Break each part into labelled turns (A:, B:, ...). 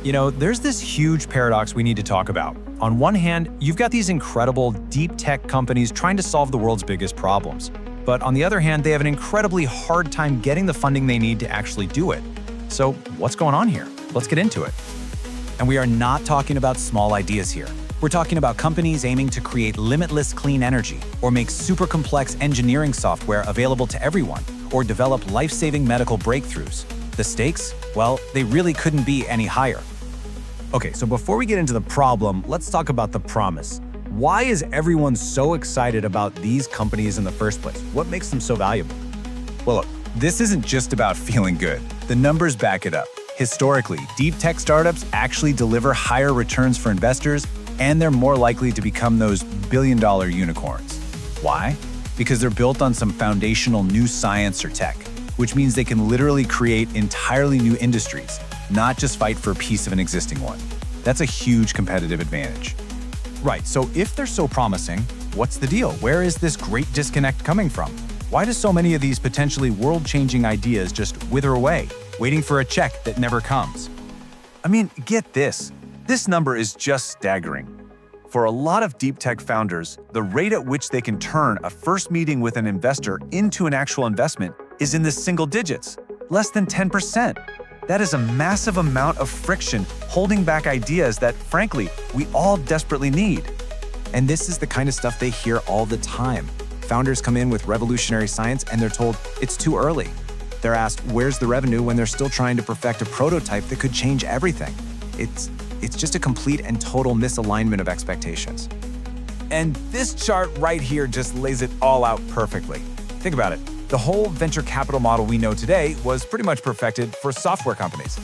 A: There's this huge paradox we need to talk about. On one hand, you've got these incredible deep tech companies trying to solve the world's biggest problems. But on the other hand, they have an incredibly hard time getting the funding they need to actually do it. So what's going on here? Let's get into it. And we are not talking about small ideas here. We're talking about companies aiming to create limitless clean energy, or make super complex engineering software available to everyone, or develop life-saving medical breakthroughs. The stakes? Well, they really couldn't be any higher. Okay, so before we get into the problem, let's talk about the promise. Why is everyone so excited about these companies in the first place? What makes them so valuable? Well, look, this isn't just about feeling good. The numbers back it up. Historically, deep tech startups actually deliver higher returns for investors, and they're more likely to become those billion-dollar unicorns. Why? Because they're built on some foundational new science or tech, which means they can literally create entirely new industries, not just fight for a piece of an existing one. That's a huge competitive advantage. Right, so if they're so promising, what's the deal? Where is this great disconnect coming from? Why do so many of these potentially world-changing ideas just wither away, waiting for a check that never comes? I mean, get this. This number is just staggering. For a lot of deep tech founders, the rate at which they can turn a first meeting with an investor into an actual investment is in the single digits, less than 10%. That is a massive amount of friction holding back ideas that, frankly, we all desperately need. And this is the kind of stuff they hear all the time. Founders come in with revolutionary science and they're told it's too early. They're asked, where's the revenue, when they're still trying to perfect a prototype that could change everything? It's just a complete and total misalignment of expectations. And this chart right here just lays it all out perfectly. Think about it. The whole venture capital model we know today was pretty much perfected for software companies.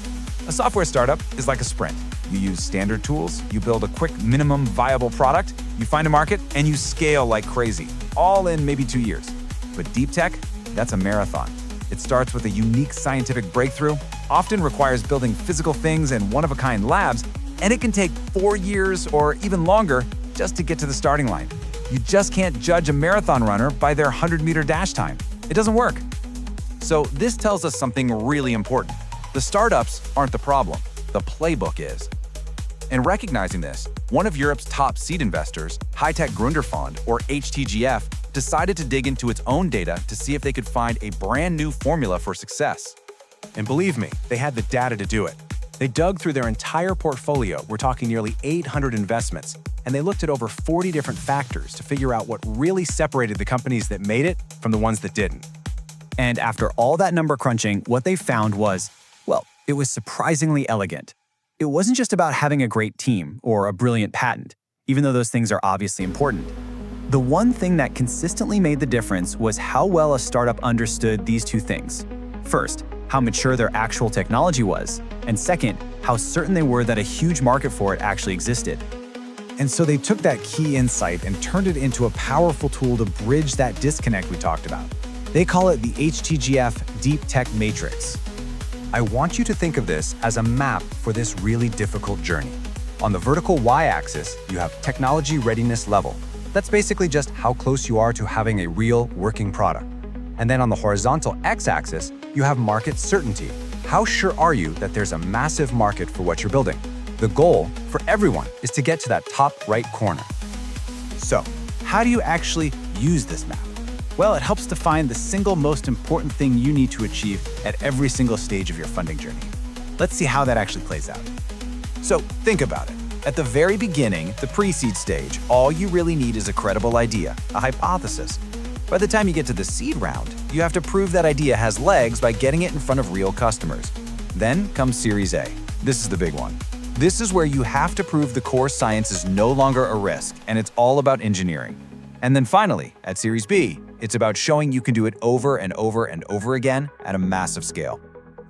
A: A software startup is like a sprint. You use standard tools, you build a quick minimum viable product, you find a market, and you scale like crazy, all in maybe 2 years. But deep tech, that's a marathon. It starts with a unique scientific breakthrough, often requires building physical things in one-of-a-kind labs, and it can take 4 years or even longer just to get to the starting line. You just can't judge a marathon runner by their 100-meter dash time. It doesn't work. So this tells us something really important. The startups aren't the problem. The playbook is. In recognizing this, one of Europe's top seed investors, High-Tech Gründerfonds, or HTGF, decided to dig into its own data to see if they could find a brand new formula for success. And believe me, they had the data to do it. They dug through their entire portfolio, we're talking nearly 800 investments, and they looked at over 40 different factors to figure out what really separated the companies that made it from the ones that didn't. And after all that number crunching, what they found was, well, it was surprisingly elegant. It wasn't just about having a great team or a brilliant patent, even though those things are obviously important. The one thing that consistently made the difference was how well a startup understood these two things. First, how mature their actual technology was, and second, how certain they were that a huge market for it actually existed. And so they took that key insight and turned it into a powerful tool to bridge that disconnect we talked about. They call it the HTGF Deep-Tech Matrix. I want you to think of this as a map for this really difficult journey. On the vertical y-axis, you have technology readiness level. That's basically just how close you are to having a real working product. And then on the horizontal x-axis, you have market certainty. How sure are you that there's a massive market for what you're building? The goal for everyone is to get to that top right corner. So, how do you actually use this map? Well, it helps define the single most important thing you need to achieve at every single stage of your funding journey. Let's see how that actually plays out. So, think about it. At the very beginning, the pre-seed stage, all you really need is a credible idea, a hypothesis. By the time you get to the seed round, you have to prove that idea has legs by getting it in front of real customers. Then comes Series A. This is the big one. This is where you have to prove the core science is no longer a risk, and it's all about engineering. And then finally, at Series B, it's about showing you can do it over and over and over again at a massive scale.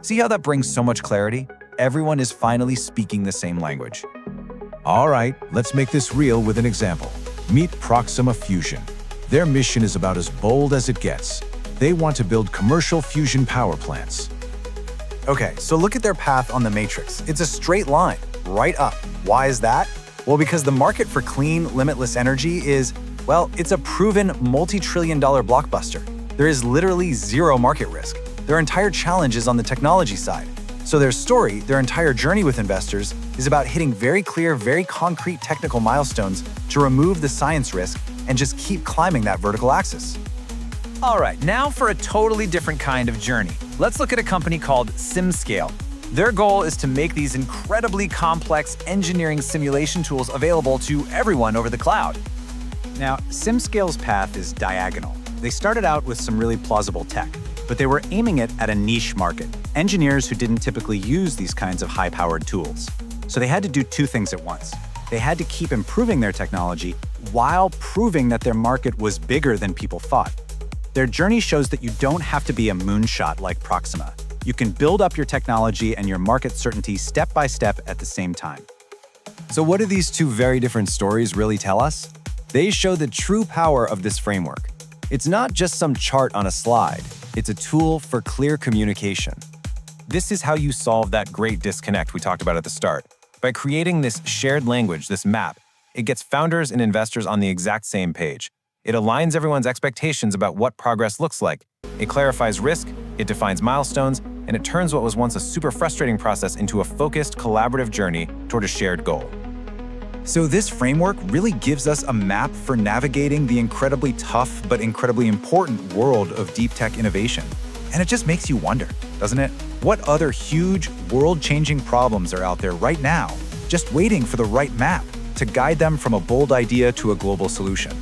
A: See how that brings so much clarity? Everyone is finally speaking the same language.
B: All right, let's make this real with an example. Meet Proxima Fusion. Their mission is about as bold as it gets. They want to build commercial fusion power plants.
A: Okay, so look at their path on the matrix. It's a straight line, right up. Why is that? Well, because the market for clean, limitless energy is, well, it's a proven multi-trillion-dollar blockbuster. There is literally zero market risk. Their entire challenge is on the technology side.
C: So their story, their entire journey with investors, is about hitting very clear, very concrete technical milestones to remove the science risk and just keep climbing that vertical axis.
A: All right, now for a totally different kind of journey. Let's look at a company called SimScale. Their goal is to make these incredibly complex engineering simulation tools available to everyone over the cloud.
C: Now, SimScale's path is diagonal. They started out with some really plausible tech, but they were aiming it at a niche market, engineers who didn't typically use these kinds of high-powered tools. So they had to do two things at once. They had to keep improving their technology while proving that their market was bigger than people thought. Their journey shows that you don't have to be a moonshot like Proxima. You can build up your technology and your market certainty step by step at the same time.
A: So what do these two very different stories really tell us? They show the true power of this framework. It's not just some chart on a slide. It's a tool for clear communication. This is how you solve that great disconnect we talked about at the start. By creating this shared language, this map, it gets founders and investors on the exact same page. It aligns everyone's expectations about what progress looks like. It clarifies risk, it defines milestones, and it turns what was once a super frustrating process into a focused, collaborative journey toward a shared goal.
C: So this framework really gives us a map for navigating the incredibly tough but incredibly important world of deep tech innovation. And it just makes you wonder, doesn't it? What other huge, world-changing problems are out there right now, just waiting for the right map to guide them from a bold idea to a global solution?